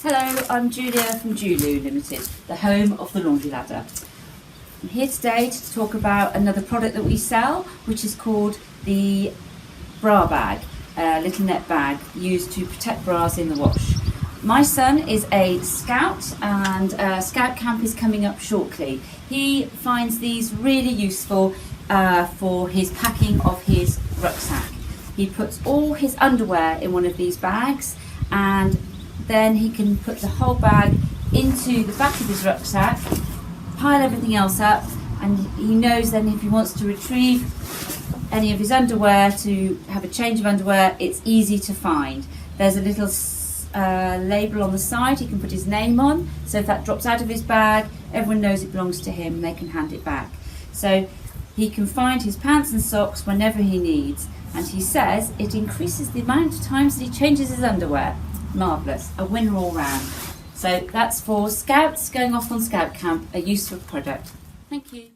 Hello, I'm Julia from Julu Limited, the home of the laundry ladder. I'm here today to talk about another product that we sell, which is called the bra bag, a little net bag used to protect bras in the wash. My son is a scout and scout camp is coming up shortly. He finds these really useful for his packing of his rucksack. He puts all his underwear in one of these bags, and then he can put the whole bag into the back of his rucksack, pile everything else up, and he knows then if he wants to retrieve any of his underwear to have a change of underwear, it's easy to find. There's a little label on the side he can put his name on, so if that drops out of his bag, everyone knows it belongs to him and they can hand it back. So he can find his pants and socks whenever he needs, and he says it increases the amount of times that he changes his underwear. Marvellous, a winner all round. So that's for scouts going off on scout camp, a useful product. Thank you.